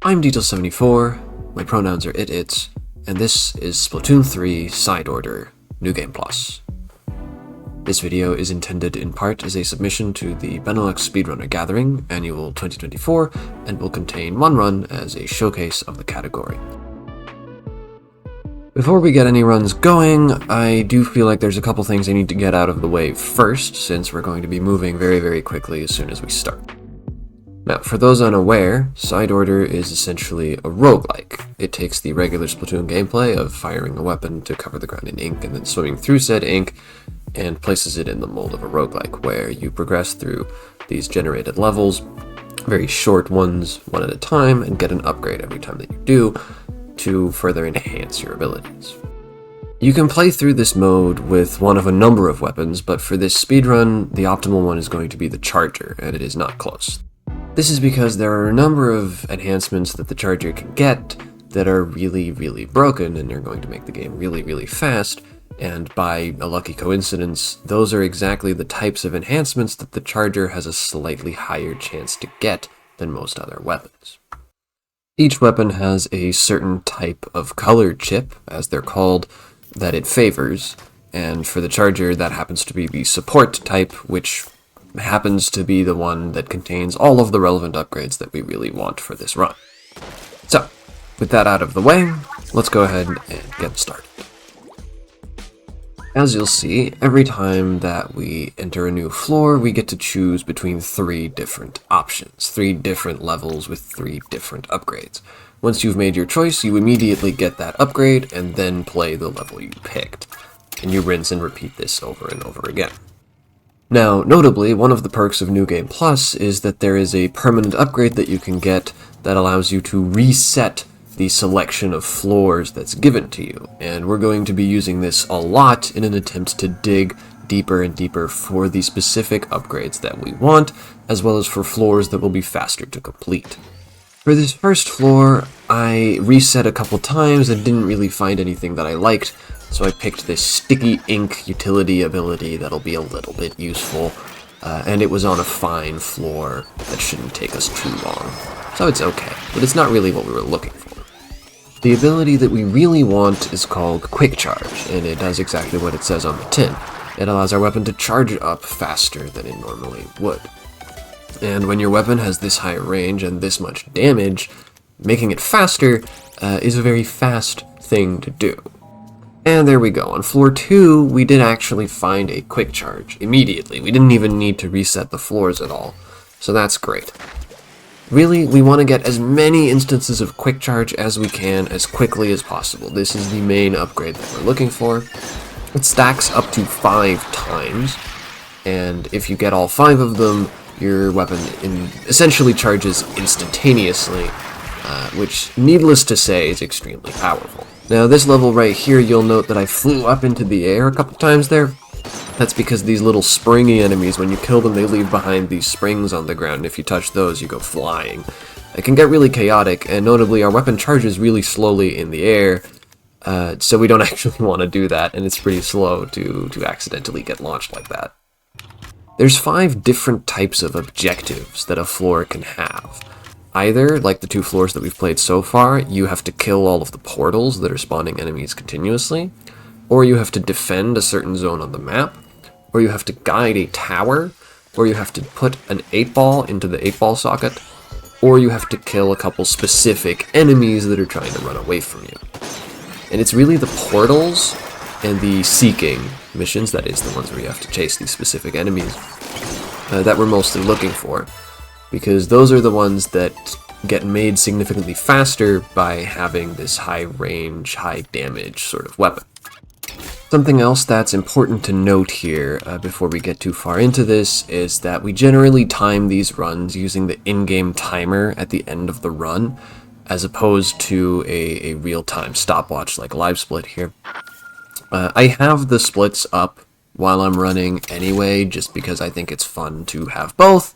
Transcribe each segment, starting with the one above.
I'm Detail74, my pronouns are it/its, and this is Splatoon 3 Side Order New Game Plus. This video is intended in part as a submission to the Benelux Speedrunner Gathering Annual 2024 and will contain one run as a showcase of the category. Before we get any runs going, I do feel like there's a couple things I need to get out of the way first, since we're going to be moving very quickly as soon as we start. Now, for those unaware, Side Order is essentially a roguelike. It takes the regular Splatoon gameplay of firing a weapon to cover the ground in ink and then swimming through said ink, and places it in the mold of a roguelike, where you progress through these generated levels, very short ones, one at a time, and get an upgrade every time that you do, to further enhance your abilities. You can play through this mode with one of a number of weapons, but for this speedrun, the optimal one is going to be the Charger, and it is not close. This is because there are a number of enhancements that the Charger can get that are really broken, and are going to make the game really fast, and by a lucky coincidence, those are exactly the types of enhancements that the Charger has a slightly higher chance to get than most other weapons. Each weapon has a certain type of color chip, as they're called, that it favors, and for the Charger that happens to be the support type, which happens to be the one that contains all of the relevant upgrades that we really want for this run. So, with that out of the way, let's go ahead and get started. As you'll see, every time that we enter a new floor, we get to choose between 3 different options, 3 different levels with 3 different upgrades. Once you've made your choice, you immediately get that upgrade and then play the level you picked, and you rinse and repeat this over and over again. Now, notably, one of the perks of New Game Plus is that there is a permanent upgrade that you can get that allows you to reset the selection of floors that's given to you, and we're going to be using this a lot in an attempt to dig deeper and deeper for the specific upgrades that we want, as well as for floors that will be faster to complete. For this first floor, I reset a couple times and didn't really find anything that I liked, so I picked this sticky ink utility ability that'll be a little bit useful, and it was on a fine floor that shouldn't take us too long, so it's okay, but it's not really what we were looking for. The ability that we really want is called Quick Charge, and it does exactly what it says on the tin. It allows our weapon to charge up faster than it normally would. And when your weapon has this high range and this much damage, making it faster is a very fast thing to do. And there we go. On floor 2, we did actually find a Quick Charge immediately. We didn't even need to reset the floors at all, so that's great. Really, we want to get as many instances of Quick Charge as we can as quickly as possible. This is the main upgrade that we're looking for. It stacks up to 5 times, and if you get all 5 of them, your weapon essentially charges instantaneously, which, needless to say, is extremely powerful. Now, this level right here, you'll note that I flew up into the air a couple times there. That's because these little springy enemies, when you kill them, they leave behind these springs on the ground. If you touch those, you go flying. It can get really chaotic, and notably, our weapon charges really slowly in the air, so we don't actually want to do that, and it's pretty slow to accidentally get launched like that. There's 5 different types of objectives that a floor can have. Either, like the 2 floors that we've played so far, you have to kill all of the portals that are spawning enemies continuously, or you have to defend a certain zone on the map, or you have to guide a tower, or you have to put an 8-ball into the 8-ball socket, or you have to kill a couple specific enemies that are trying to run away from you. And it's really the portals and the seeking missions, that is, the ones where you have to chase these specific enemies, that we're mostly looking for, because those are the ones that get made significantly faster by having this high range, high damage sort of weapon. Something else that's important to note here before we get too far into this is that we generally time these runs using the in-game timer at the end of the run, as opposed to a real-time stopwatch like LiveSplit here. I have the splits up while I'm running anyway, just because I think it's fun to have both,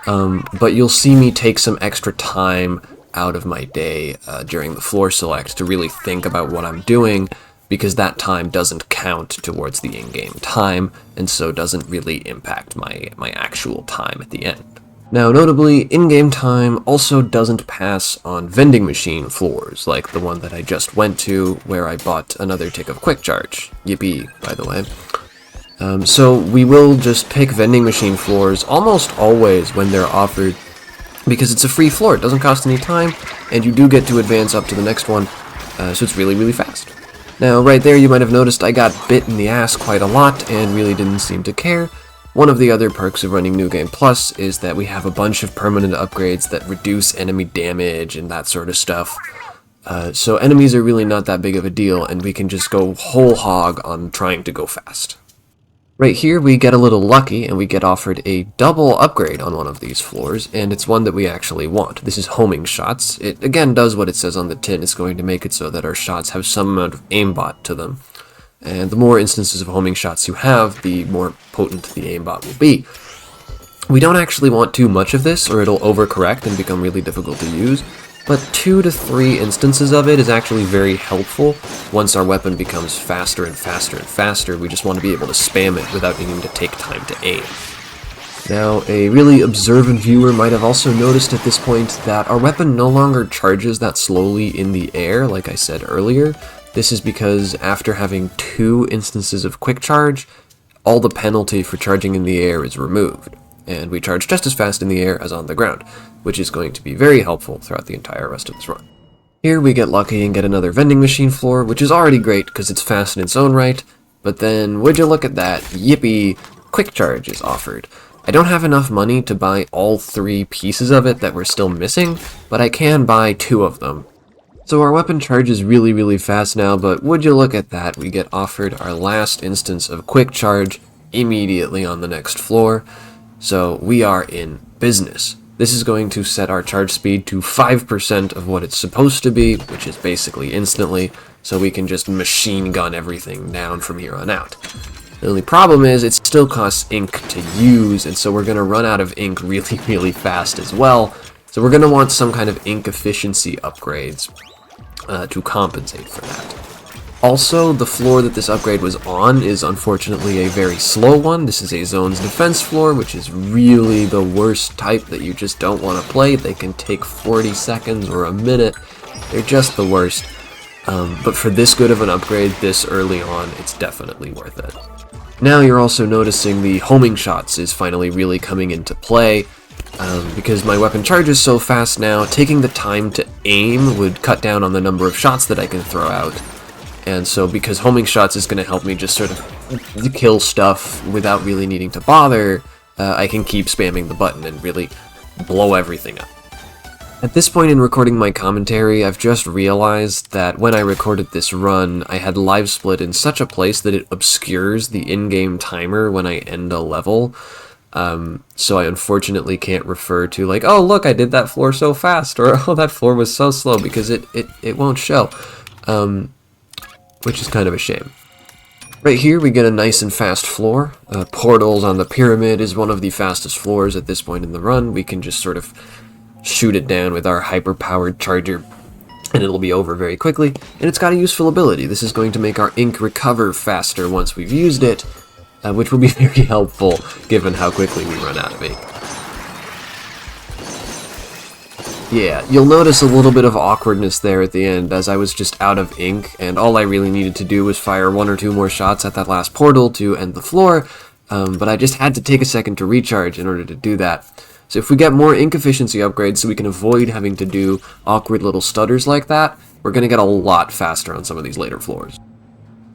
but you'll see me take some extra time out of my day during the floor select to really think about what I'm doing, because that time doesn't count towards the in-game time, and so doesn't really impact my actual time at the end. Now, notably, in-game time also doesn't pass on vending machine floors, like the one that I just went to, where I bought another tick of quick charge. Yippee, by the way. So we will just pick vending machine floors almost always when they're offered, because it's a free floor, it doesn't cost any time, and you do get to advance up to the next one, so it's really, really fast. Now, right there, you might have noticed I got bit in the ass quite a lot, and really didn't seem to care. One of the other perks of running New Game Plus is that we have a bunch of permanent upgrades that reduce enemy damage and that sort of stuff. So enemies are really not that big of a deal, and we can just go whole hog on trying to go fast. Right here, we get a little lucky, and we get offered a double upgrade on one of these floors, and it's one that we actually want. This is homing shots. It, again, does what it says on the tin. It's going to make it so that our shots have some amount of aimbot to them. And the more instances of homing shots you have, the more potent the aimbot will be. We don't actually want too much of this, or it'll overcorrect and become really difficult to use, but 2 to 3 instances of it is actually very helpful. Once our weapon becomes faster and faster and faster, we just want to be able to spam it without needing to take time to aim. Now, a really observant viewer might have also noticed at this point that our weapon no longer charges that slowly in the air, like I said earlier. This is because after having 2 instances of quick charge, all the penalty for charging in the air is removed, and we charge just as fast in the air as on the ground, which is going to be very helpful throughout the entire rest of this run. Here we get lucky and get another vending machine floor, which is already great because it's fast in its own right, but then would you look at that, yippee, quick charge is offered. I don't have enough money to buy all 3 pieces of it that we're still missing, but I can buy 2 of them. So our weapon charges really, really fast now, but would you look at that, we get offered our last instance of quick charge immediately on the next floor. So we are in business. This is going to set our charge speed to 5% of what it's supposed to be, which is basically instantly, so we can just machine gun everything down from here on out. The only problem is it still costs ink to use, and so we're going to run out of ink really, really fast as well. So we're going to want some kind of ink efficiency upgrades to compensate for that. Also, the floor that this upgrade was on is unfortunately a very slow one. This is a zone's defense floor, which is really the worst type that you just don't want to play. They can take 40 seconds or a minute. They're just the worst. But for this good of an upgrade this early on, it's definitely worth it. Now you're also noticing the homing shots is finally really coming into play. Because my weapon charges so fast now, taking the time to aim would cut down on the number of shots that I can throw out. And so because homing shots is going to help me just sort of kill stuff without really needing to bother, I can keep spamming the button and really blow everything up. At this point in recording my commentary, I've just realized that when I recorded this run, I had live split in such a place that it obscures the in-game timer when I end a level. So I unfortunately can't refer to like, oh look, I did that floor so fast, or oh that floor was so slow, because it won't show, which is kind of a shame. Right here we get a nice and fast floor. Portals on the pyramid is one of the fastest floors at this point in the run. We can just sort of shoot it down with our hyper-powered charger, and it'll be over very quickly, and it's got a useful ability. This is going to make our ink recover faster once we've used it, which will be very helpful given how quickly we run out of ink. Yeah, you'll notice a little bit of awkwardness there at the end, as I was just out of ink, and all I really needed to do was fire 1 or 2 more shots at that last portal to end the floor, but I just had to take a second to recharge in order to do that. So if we get more ink efficiency upgrades so we can avoid having to do awkward little stutters like that, we're going to get a lot faster on some of these later floors.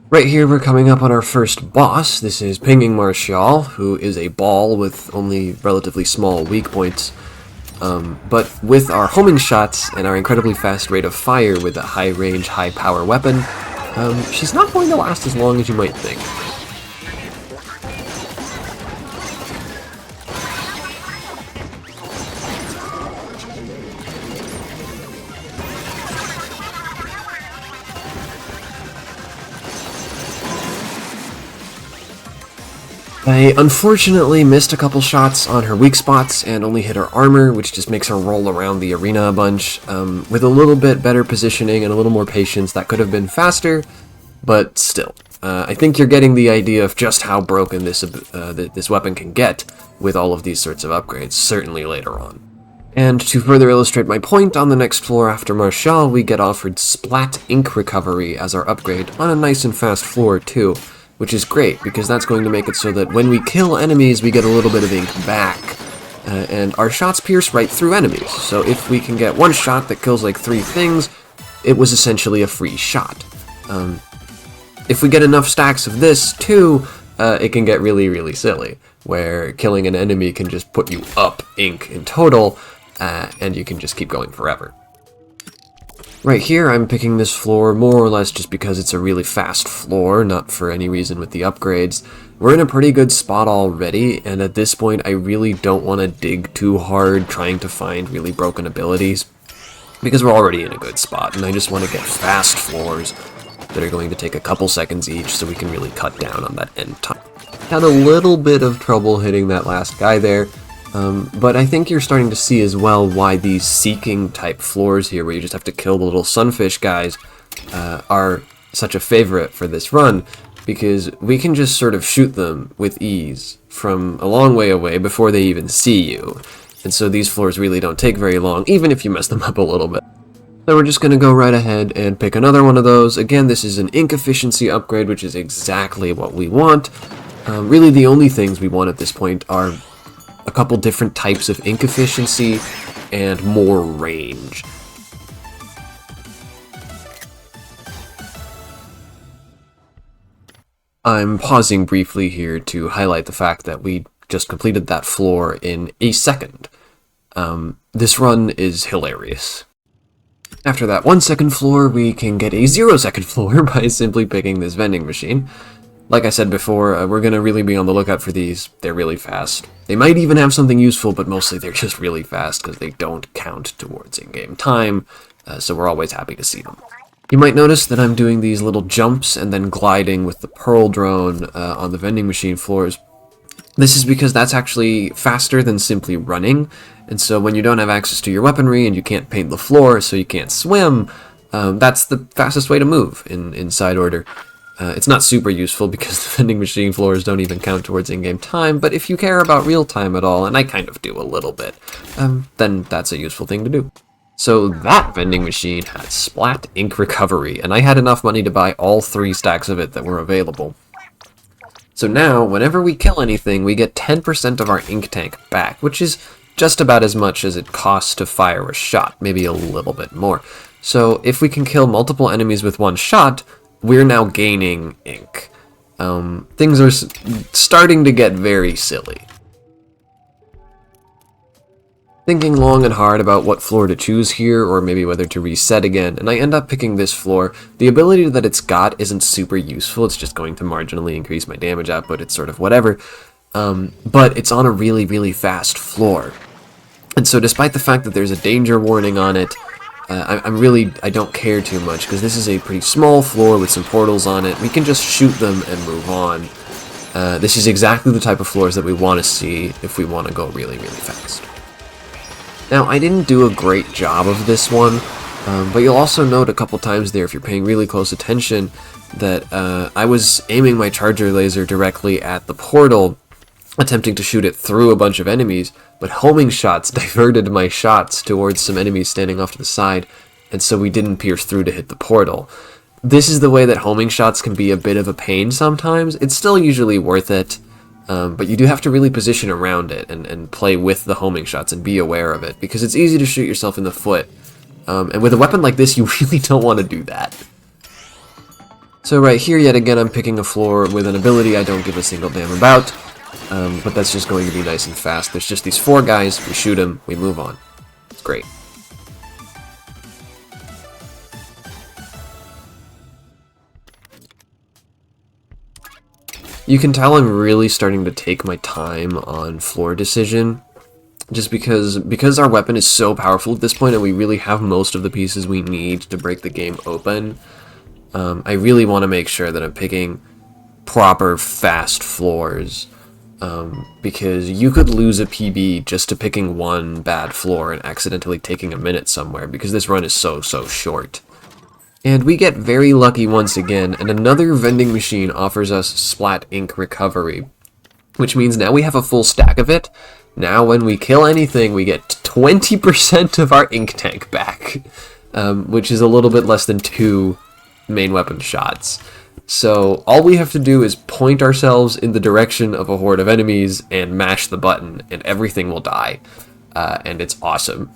Right here we're coming up on our first boss. This is Pinging Martial, who is a ball with only relatively small weak points. But with our homing shots and our incredibly fast rate of fire with a high range, high power weapon, she's not going to last as long as you might think. I unfortunately missed a couple shots on her weak spots and only hit her armor, which just makes her roll around the arena a bunch. With a little bit better positioning and a little more patience, that could have been faster, but still. I think you're getting the idea of just how broken this weapon can get. with all of these sorts of upgrades, certainly later on. And to further illustrate my point, on the next floor after Marshall, we get offered Splat Ink Recovery as our upgrade on a nice and fast floor too, which is great because that's going to make it so that when we kill enemies, we get a little bit of ink back. And our shots pierce right through enemies, so if we can get one shot that kills like 3 things, it was essentially a free shot. If we get enough stacks of this too, it can get really, really silly, where killing an enemy can just put you up ink in total, and you can just keep going forever. Right here, I'm picking this floor more or less just because it's a really fast floor, not for any reason with the upgrades. We're in a pretty good spot already, and at this point I really don't want to dig too hard trying to find really broken abilities, because we're already in a good spot, and I just want to get fast floors that are going to take a couple seconds each so we can really cut down on that end time. Had a little bit of trouble hitting that last guy there, but I think you're starting to see as well why these seeking type floors here, where you just have to kill the little sunfish guys, are such a favorite for this run, because we can just sort of shoot them with ease from a long way away before they even see you. And so these floors really don't take very long, even if you mess them up a little bit. So we're just going to go right ahead and pick another one of those. Again, this is an ink efficiency upgrade, which is exactly what we want. Really the only things we want at this point are a couple different types of ink efficiency and more range. I'm pausing briefly here to highlight the fact that we just completed that floor in a second. This run is hilarious. After that 1 second floor, we can get a 0 second floor by simply picking this vending machine. Like I said before, we're going to really be on the lookout for these. They're really fast. They might even have something useful, but mostly they're just really fast because they don't count towards in-game time, so we're always happy to see them. You might notice that I'm doing these little jumps and then gliding with the Pearl drone on the vending machine floors. This is because that's actually faster than simply running, and so when you don't have access to your weaponry and you can't paint the floor so you can't swim, that's the fastest way to move in side order. It's not super useful because the vending machine floors don't even count towards in-game time, but if you care about real time at all, and I kind of do a little bit, then that's a useful thing to do. So that vending machine had Splat Ink Recovery, and I had enough money to buy all 3 stacks of it that were available. So now, whenever we kill anything, we get 10% of our ink tank back, which is just about as much as it costs to fire a shot, maybe a little bit more. So if we can kill multiple enemies with 1 shot, we're now gaining ink. Things are starting to get very silly. Thinking long and hard about what floor to choose here, or maybe whether to reset again, and I end up picking this floor. The ability that it's got isn't super useful, it's just going to marginally increase my damage output, it's sort of whatever, but it's on a really, really fast floor. And so despite the fact that there's a danger warning on it, I don't care too much, because this is a pretty small floor with some portals on it. We can just shoot them and move on. This is exactly the type of floors that we want to see if we want to go really, really fast. Now, I didn't do a great job of this one, but you'll also note a couple times there, if you're paying really close attention, that I was aiming my charger laser directly at the portal, attempting to shoot it through a bunch of enemies, but homing shots diverted my shots towards some enemies standing off to the side, and so we didn't pierce through to hit the portal. This is the way that homing shots can be a bit of a pain sometimes. It's still usually worth it, but you do have to really position around it and play with the homing shots and be aware of it, because it's easy to shoot yourself in the foot. And with a weapon like this, you really don't want to do that. So right here, yet again, I'm picking a floor with an ability I don't give a single damn about, but that's just going to be nice and fast. There's just these 4 guys, we shoot them, we move on. It's great. You can tell I'm really starting to take my time on floor decision, just because our weapon is so powerful at this point and we really have most of the pieces we need to break the game open. I really want to make sure that I'm picking proper fast floors, because you could lose a PB just to picking 1 bad floor and accidentally taking a minute somewhere, because this run is so short. And we get very lucky once again, and another vending machine offers us Splat Ink Recovery. which means now we have a full stack of it. Now when we kill anything, we get 20% of our ink tank back, which is a little bit less than 2 main weapon shots. So all we have to do is point ourselves in the direction of a horde of enemies and mash the button, and everything will die, and it's awesome.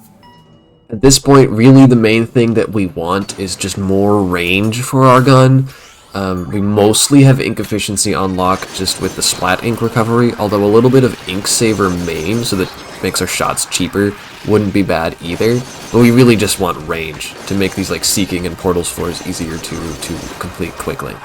At this point, really the main thing that we want is just more range for our gun. We mostly have ink efficiency on lock just with the splat ink recovery, although a little bit of ink saver main, so that makes our shots cheaper, wouldn't be bad either. But we really just want range to make these like seeking and portals floors easier to complete quickly.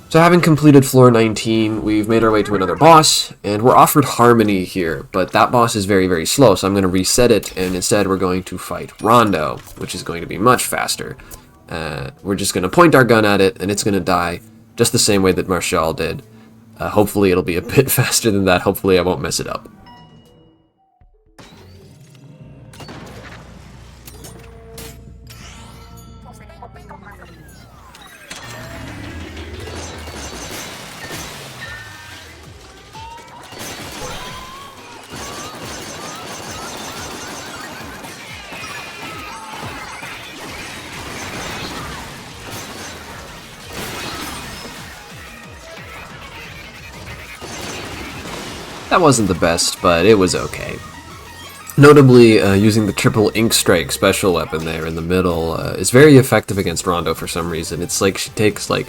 So having completed floor 19, we've made our way to another boss, and we're offered Harmony here, but that boss is very, very slow, so I'm going to reset it, and instead we're going to fight Rondo, which is going to be much faster. We're just going to point our gun at it, and it's going to die, just the same way that Marshall did. Hopefully it'll be a bit faster than that, hopefully I won't mess it up. That wasn't the best, but it was okay. Notably, using the triple ink strike special weapon there in the middle is very effective against Rondo for some reason. It's like she takes like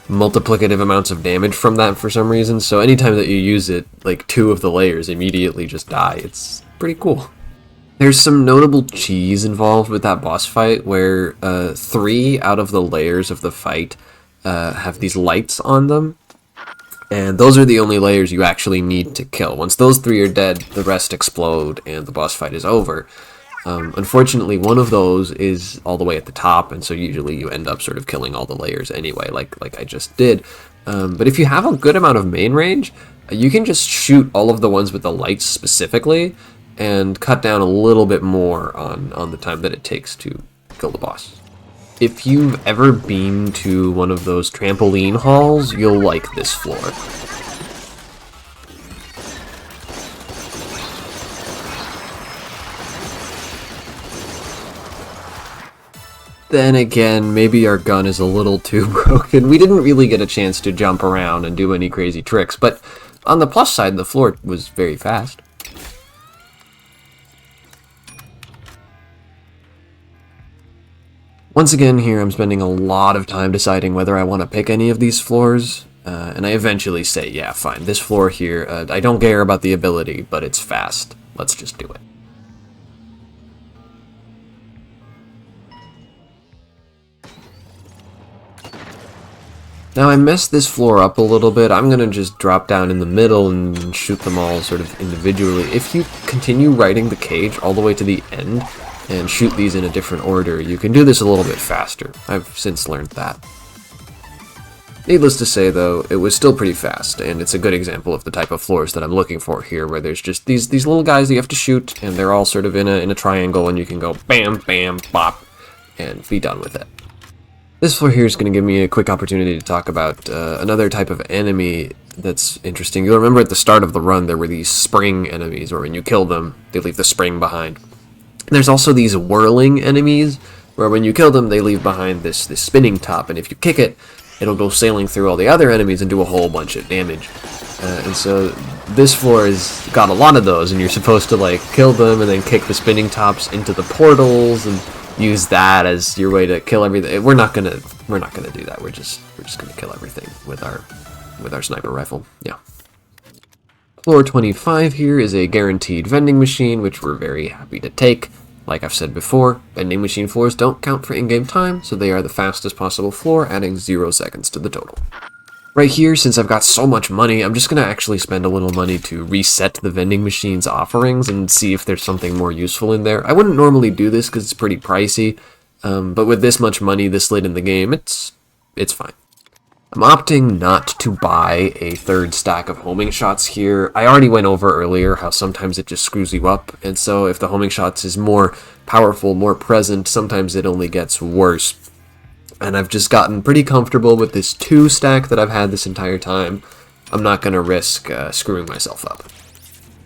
multiplicative amounts of damage from that for some reason, so anytime that you use it, like 2 of the layers immediately just die. It's pretty cool. There's some notable cheese involved with that boss fight where 3 out of the layers of the fight have these lights on them. And those are the only layers you actually need to kill. Once those 3 are dead, the rest explode and the boss fight is over. Unfortunately, one of those is all the way at the top, and so usually you end up sort of killing all the layers anyway, like I just did. But if you have a good amount of main range, you can just shoot all of the ones with the lights specifically, and cut down a little bit more on the time that it takes to kill the boss. If you've ever been to one of those trampoline halls, you'll like this floor. Then again, maybe our gun is a little too broken. We didn't really get a chance to jump around and do any crazy tricks, but on the plus side, the floor was very fast. Once again here, I'm spending a lot of time deciding whether I want to pick any of these floors, and I eventually say, yeah, fine, this floor here, I don't care about the ability, but it's fast. Let's just do it. Now I messed this floor up a little bit. I'm gonna just drop down in the middle and shoot them all sort of individually. If you continue riding the cage all the way to the end, and shoot these in a different order, you can do this a little bit faster. I've since learned that. Needless to say, though, it was still pretty fast, and it's a good example of the type of floors that I'm looking for here, where there's just these little guys that you have to shoot, and they're all sort of in a triangle, and you can go bam, bam, bop, and be done with it. This floor here is going to give me a quick opportunity to talk about another type of enemy that's interesting. You'll remember at the start of the run, there were these spring enemies, where when you kill them, they leave the spring behind. There's also these whirling enemies, where when you kill them, they leave behind this spinning top, and if you kick it, it'll go sailing through all the other enemies and do a whole bunch of damage. And so this floor has got a lot of those, and you're supposed to like kill them and then kick the spinning tops into the portals and use that as your way to kill everything. We're not gonna do that. We're just gonna kill everything with our sniper rifle. Yeah. Floor 25 here is a guaranteed vending machine, which we're very happy to take. Like I've said before, vending machine floors don't count for in-game time, so they are the fastest possible floor, adding 0 seconds to the total. Right here, since I've got so much money, I'm just going to actually spend a little money to reset the vending machine's offerings and see if there's something more useful in there. I wouldn't normally do this because it's pretty pricey, but with this much money this late in the game, it's fine. I'm opting not to buy a third stack of homing shots here. I already went over earlier how sometimes it just screws you up, and so if the homing shots is more powerful, more present, sometimes it only gets worse. and I've just gotten pretty comfortable with this 2 stack that I've had this entire time. I'm not going to risk screwing myself up.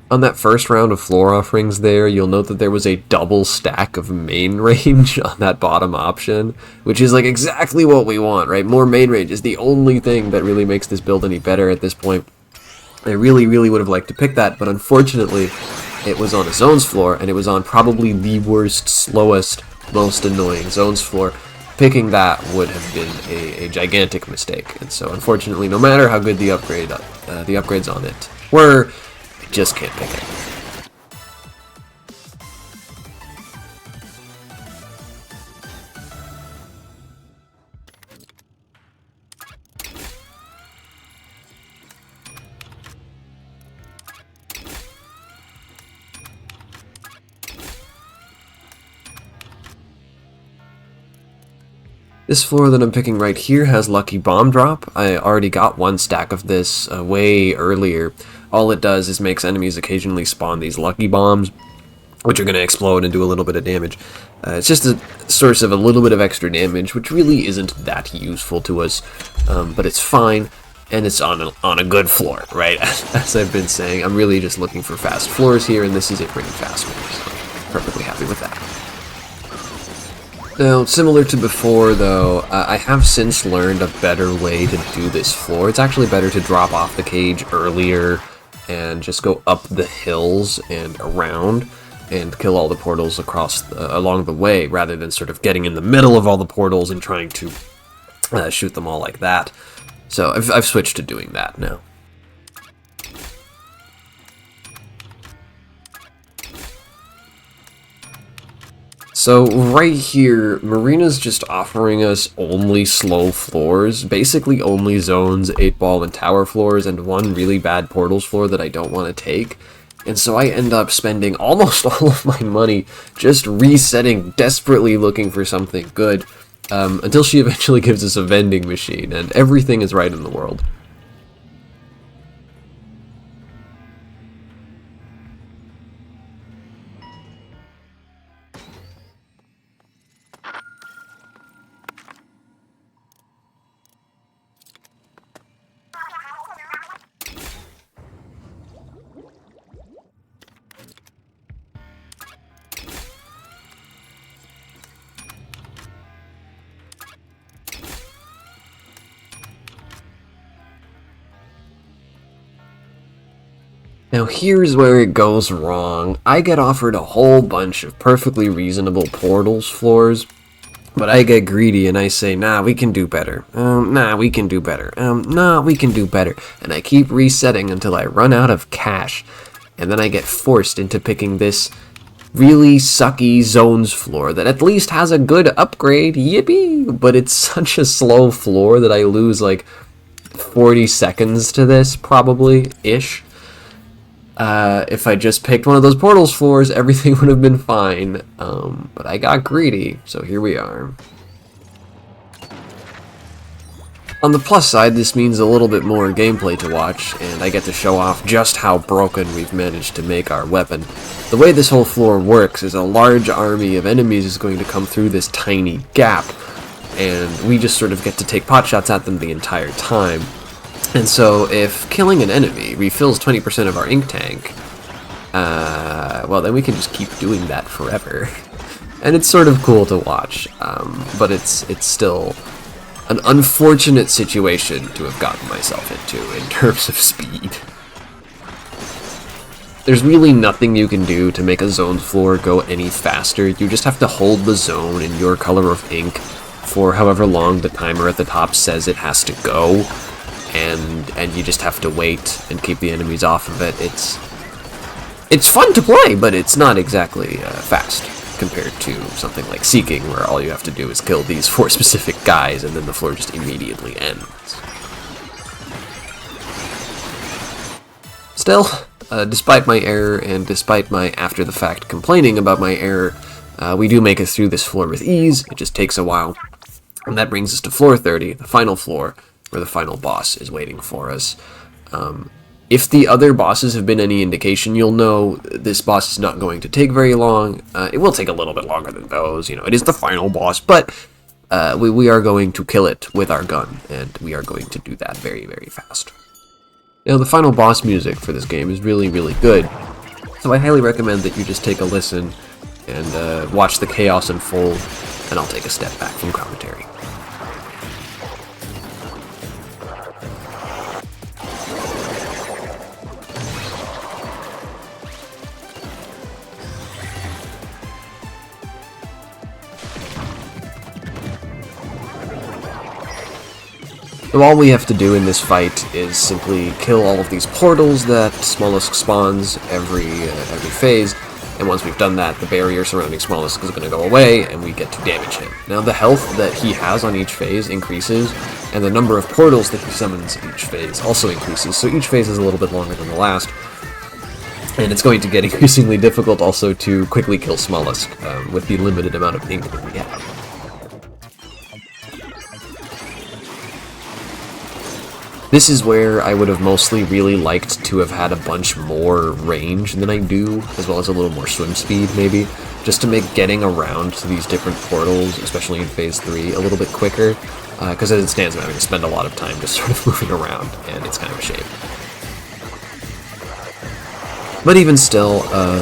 On that first round of floor offerings there, you'll note that there was a double stack of main range on that bottom option, which is like exactly what we want, right? More main range is the only thing that really makes this build any better at this point. I really, really would have liked to pick that, but unfortunately, it was on a zones floor, and it was on probably the worst, slowest, most annoying zones floor. Picking that would have been a gigantic mistake, and so unfortunately, no matter how good the upgrades on it were, I just can't pick it. This floor that I'm picking right here has Lucky Bomb Drop. I already got 1 stack of this way earlier. All it does is makes enemies occasionally spawn these Lucky Bombs, which are going to explode and do a little bit of damage. It's just a source of a little bit of extra damage, which really isn't that useful to us, but it's fine, and it's on a good floor, right? As I've been saying, I'm really just looking for fast floors here, and this is a pretty fast one, so perfectly happy with that. Now, similar to before, though, I have since learned a better way to do this floor. It's actually better to drop off the cage earlier and just go up the hills and around and kill all the portals along the way, rather than sort of getting in the middle of all the portals and trying to shoot them all like that. So I've switched to doing that now. So right here, Marina's just offering us only slow floors, basically only zones, 8-ball and tower floors, and 1 really bad portals floor that I don't want to take. And so I end up spending almost all of my money just resetting, desperately looking for something good, until she eventually gives us a vending machine, and everything is right in the world. Now here's where it goes wrong. I get offered a whole bunch of perfectly reasonable portals floors, but I get greedy and I say, nah, we can do better. Nah, we can do better. Nah, we can do better. And I keep resetting until I run out of cash, and then I get forced into picking this really sucky zones floor that at least has a good upgrade, yippee! But it's such a slow floor that I lose like 40 seconds to this, probably-ish. If I just picked one of those portals floors, everything would have been fine, but I got greedy, so here we are. On the plus side, this means a little bit more gameplay to watch, and I get to show off just how broken we've managed to make our weapon. The way this whole floor works is a large army of enemies is going to come through this tiny gap, and we just sort of get to take potshots at them the entire time. And so, if killing an enemy refills 20% of our ink tank, well, then we can just keep doing that forever. And it's sort of cool to watch, but it's still an unfortunate situation to have gotten myself into in terms of speed. There's really nothing you can do to make a zones floor go any faster. You just have to hold the zone in your color of ink for however long the timer at the top says it has to go. And you just have to wait and keep the enemies off of it. It's fun to play, but it's not exactly fast compared to something like Seeking, where all you have to do is kill these 4 specific guys, and then the floor just immediately ends. Still, despite my error, and despite my after-the-fact complaining about my error, we do make it through this floor with ease. It just takes a while. And that brings us to floor 30, the final floor, where the final boss is waiting for us. If the other bosses have been any indication, you'll know this boss is not going to take very long. It will take a little bit longer than those, you know, it is the final boss, but we are going to kill it with our gun, and we are going to do that very, very fast. Now, the final boss music for this game is really, really good, so I highly recommend that you just take a listen and watch the chaos unfold, and I'll take a step back from commentary. So all we have to do in this fight is simply kill all of these portals that Smollusk spawns every phase, and once we've done that, the barrier surrounding Smollusk is going to go away, and we get to damage him. Now, the health that he has on each phase increases, and the number of portals that he summons each phase also increases, so each phase is a little bit longer than the last, and it's going to get increasingly difficult also to quickly kill Smollusk with the limited amount of ink that we have. This is where I would have mostly really liked to have had a bunch more range than I do, as well as a little more swim speed, maybe, just to make getting around to these different portals, especially in Phase 3, a little bit quicker, because as it stands, I'm having to spend a lot of time just sort of moving around, and it's kind of a shame. But even still,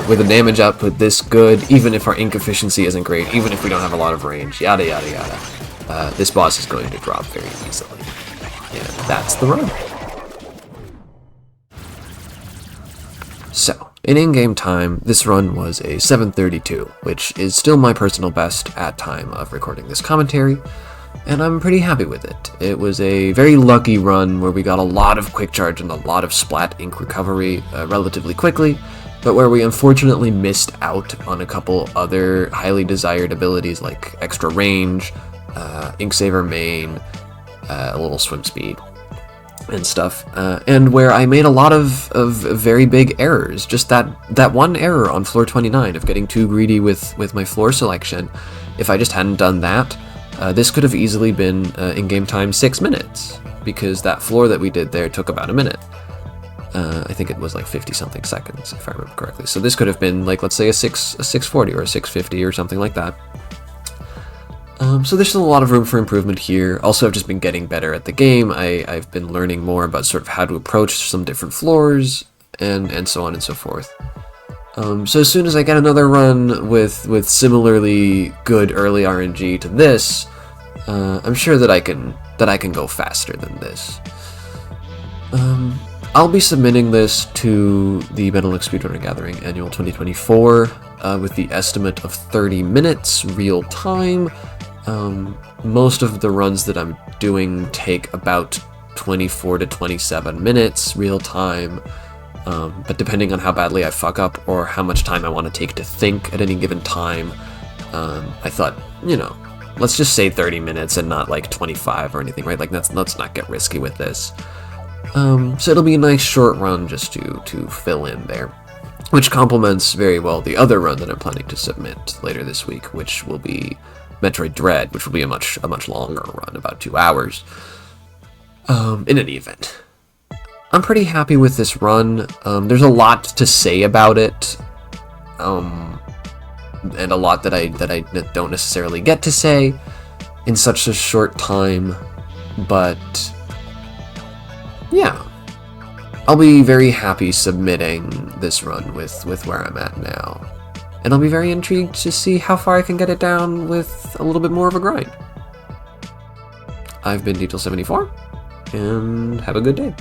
with a damage output this good, even if our ink efficiency isn't great, even if we don't have a lot of range, yada yada yada, this boss is going to drop very easily. And that's the run. So, in in-game time, this run was a 7:32, which is still my personal best at time of recording this commentary, and I'm pretty happy with it. It was a very lucky run where we got a lot of quick charge and a lot of splat ink recovery relatively quickly, but where we unfortunately missed out on a couple other highly desired abilities like extra range, ink saver main, a little swim speed, and stuff, and where I made a lot of very big errors. Just that one error on floor 29 of getting too greedy with my floor selection. If I just hadn't done that, this could have easily been in-game time 6 minutes, because that floor that we did there took about a minute. I think it was like 50-something seconds, if I remember correctly. So this could have been, like, let's say a 640 or a 650 or something like that. So there's still a lot of room for improvement here. Also, I've just been getting better at the game. I've been learning more about sort of how to approach some different floors, and so on and so forth. So as soon as I get another run with similarly good early RNG to this, I'm sure that I can go faster than this. I'll be submitting this to the Benelux Speedrunner Gathering Annual 2024 with the estimate of 30 minutes real time. Most of the runs that I'm doing take about 24 to 27 minutes real time, but depending on how badly I fuck up or how much time I want to take to think at any given time, I thought, let's just say 30 minutes and not like 25 or anything, right? Like, let's not get risky with this. So it'll be a nice short run just to fill in there, which complements very well the other run that I'm planning to submit later this week, which will be Metroid Dread, which will be a much longer run, about 2 hours. In any event, I'm pretty happy with this run. There's a lot to say about it, and a lot that I don't necessarily get to say in such a short time, but yeah, I'll be very happy submitting this run with where I'm at now. And I'll be very intrigued to see how far I can get it down with a little bit more of a grind. I've been Detail74, and have a good day.